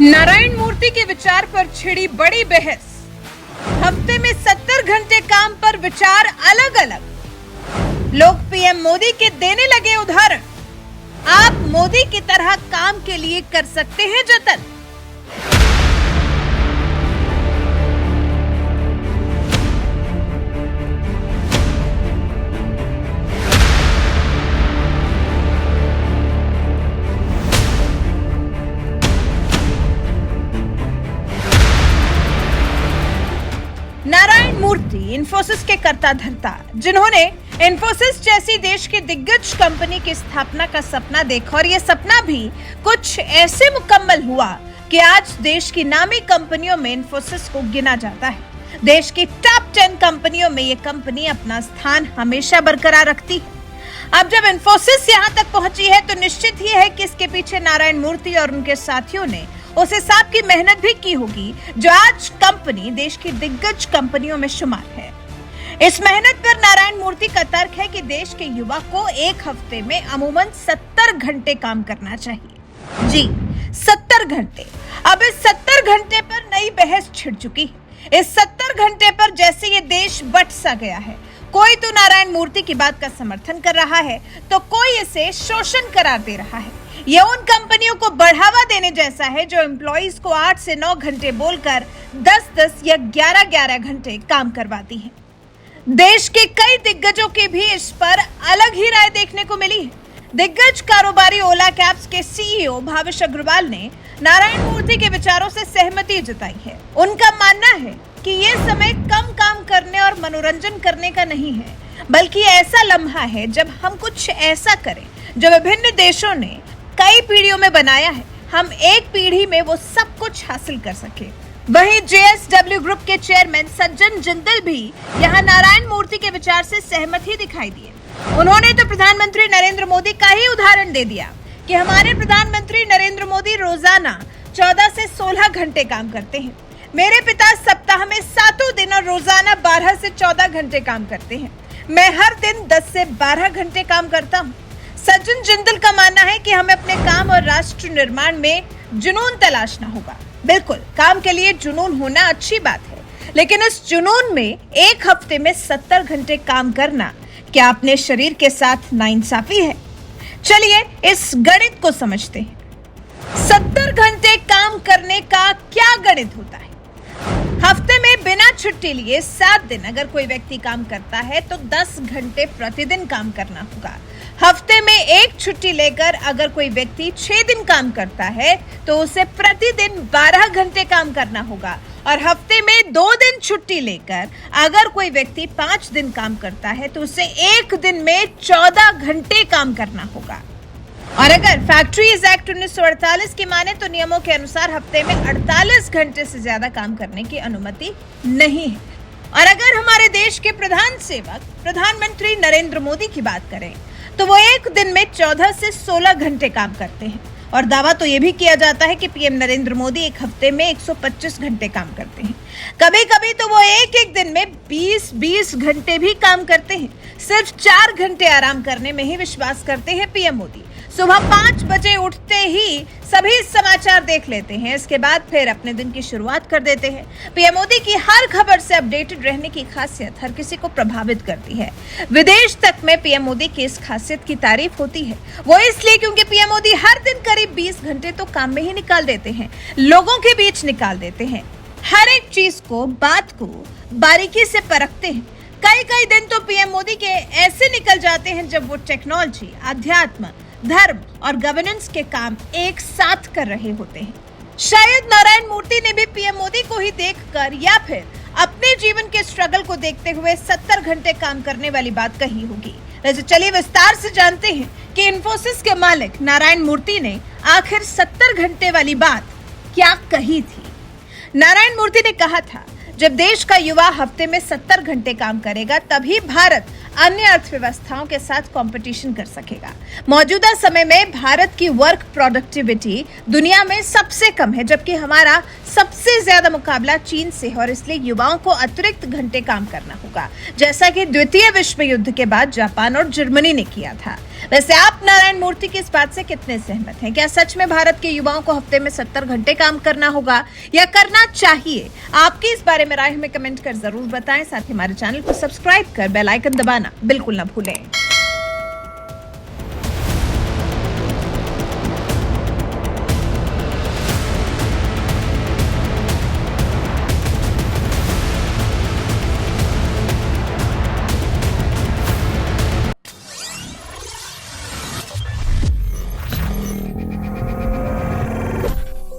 नारायण मूर्ति के विचार पर छिड़ी बड़ी बहस। हफ्ते में 70 घंटे काम पर विचार अलग अलग। लोग पीएम मोदी के देने लगे उदाहरण। आप मोदी की तरह काम के लिए कर सकते हैं जतन। नारायण मूर्ति इंफोसिस के कर्ता धर्ता, जिन्होंने इंफोसिस जैसी देश की दिग्गज कंपनी की स्थापना का सपना देखा और ये सपना भी कुछ ऐसे मुकम्मल हुआ कि आज देश की नामी कंपनियों में इंफोसिस को गिना जाता है। देश की टॉप 10 कंपनियों में ये कंपनी अपना स्थान हमेशा बरकरार रखती है। अब जब इंफोसिस यहाँ तक पहुंची है तो निश्चित ही है कि इसके पीछे नारायण मूर्ति और उनके साथियों ने उस हिसाब की मेहनत भी की होगी जो आज कंपनी देश की दिग्गज कंपनियों में शुमार है। इस मेहनत पर नारायण मूर्ति का तर्क है कि देश के युवा को एक हफ्ते में अमूमन 70 घंटे काम करना चाहिए। जी 70 घंटे। अब इस 70 घंटे पर नई बहस छिड़ चुकी है। इस 70 घंटे पर जैसे ये देश बट सा गया है। कोई तो नारायण मूर्ति की बात का समर्थन कर रहा है तो कोई इसे शोषण करार दे रहा है। यह उन कंपनियों को बढ़ावा देने जैसा है जो एम्प्लॉइज को 8 से 9 घंटे बोलकर 10-10 या 11-11 घंटे काम करवाती है। देश के कई दिग्गजों की भी इस पर अलग ही राय देखने को मिली है। दिग्गज कारोबारी ओला कैब्स के सीईओ भाविश अग्रवाल ने नारायण मूर्ति के विचारों से सहमति जताई है। उनका मानना है कि ये समय कम काम करने और मनोरंजन करने का नहीं है, बल्कि ऐसा लम्हा है जब हम कुछ ऐसा करें जो विभिन्न देशों ने कई पीढ़ियों में बनाया है। हम एक पीढ़ी में वो सब कुछ हासिल कर सके। वहीं जेएसडब्ल्यू ग्रुप के चेयरमैन सज्जन जिंदल भी यहाँ नारायण मूर्ति के विचार से सहमत ही दिखाई दिए। उन्होंने तो प्रधानमंत्री नरेंद्र मोदी का ही उदाहरण दे दिया कि हमारे प्रधानमंत्री नरेंद्र मोदी रोजाना 14 से 16 घंटे काम करते हैं। मेरे पिता सप्ताह में 7 दिन और रोजाना 12 से 14 घंटे काम करते हैं। मैं हर दिन 10 से 12 घंटे काम करता हूँ। सज्जन जिंदल का मानना है कि हमें अपने काम और राष्ट्र निर्माण में जुनून तलाशना होगा। बिल्कुल, काम के लिए जुनून होना अच्छी बात है, लेकिन इस जुनून में एक हफ्ते में 70 घंटे काम करना क्या अपने शरीर के साथ नाइंसाफी है? चलिए इस गणित को समझते हैं। 70 घंटे काम करने का क्या गणित होता है? हफ्ते में बिना छुट्टी लिए 7 दिन अगर कोई व्यक्ति काम करता है तो 10 घंटे प्रतिदिन काम करना होगा। हफ्ते में एक छुट्टी लेकर अगर कोई व्यक्ति 6 दिन काम करता है तो उसे प्रतिदिन 12 घंटे काम करना होगा। और हफ्ते में 2 दिन छुट्टी लेकर अगर कोई व्यक्ति 5 दिन काम करता है तो उसे एक दिन में 14 घंटे काम करना होगा। और अगर फैक्ट्रीज एक्ट 1948 की माने तो नियमों के अनुसार हफ्ते में 48 घंटे से ज्यादा काम करने की अनुमति नहीं है। और अगर हमारे देश के प्रधान सेवक प्रधानमंत्री नरेंद्र मोदी की बात करें तो वो एक दिन में 14 से 16 घंटे काम करते हैं। और दावा तो ये भी किया जाता है कि पीएम नरेंद्र मोदी एक हफ्ते में 125 घंटे काम करते हैं। कभी कभी तो वो एक दिन में 20-20 घंटे भी काम करते हैं। सिर्फ 4 घंटे आराम करने में ही विश्वास करते हैं पीएम मोदी। सुबह 5 बजे उठते ही सभी समाचार देख लेते हैं, इसके बाद फिर अपने दिन की शुरुआत कर देते हैं। पीएम मोदी की हर खबर से अपडेटेड रहने की खासियत हर किसी को प्रभावित करती है। विदेश तक में पीएम मोदी की इस खासियत की तारीफ होती है। वो इसलिए क्योंकि पीएम मोदी हर दिन करीब 20 घंटे तो काम में ही निकाल देते हैं, लोगों के बीच निकाल देते हैं। हर एक चीज को, बात को बारीकी से परखते हैं। कई दिन तो पीएम मोदी के ऐसे निकल जाते हैं जब वो टेक्नोलॉजी, अध्यात्म, धर्म और गवर्नेंस के काम एक साथ कर रहे होते हैं। शायद नारायण मूर्ति ने भी पीएम मोदी को ही देखकर या फिर अपने जीवन के स्ट्रगल को देखते हुए 70 घंटे काम करने वाली बात कही होगी। वैसे चलिए विस्तार से जानते हैं कि इंफोसिस के मालिक नारायण मूर्ति ने आखिर 70 घंटे वाली बात क्या कही थी। नारायण मूर्ति ने कहा था, जब देश का युवा हफ्ते में 70 घंटे काम करेगा तभी भारत अन्य अर्थव्यवस्थाओं के साथ कंपटीशन कर सकेगा। मौजूदा समय में भारत की वर्क प्रोडक्टिविटी दुनिया में सबसे कम है, जबकि हमारा सबसे ज्यादा मुकाबला चीन से है और इसलिए युवाओं को अतिरिक्त घंटे काम करना होगा, जैसा कि द्वितीय विश्व युद्ध के बाद जापान और जर्मनी ने किया था। वैसे आप नारायण मूर्ति की इस बात से कितने सहमत हैं? क्या सच में भारत के युवाओं को हफ्ते में 70 घंटे काम करना होगा या करना चाहिए? आपकी इस बारे में राय हमें कमेंट कर जरूर बताएं। साथ ही हमारे चैनल को सब्सक्राइब कर बेल आइकन दबाना बिल्कुल ना भूलें।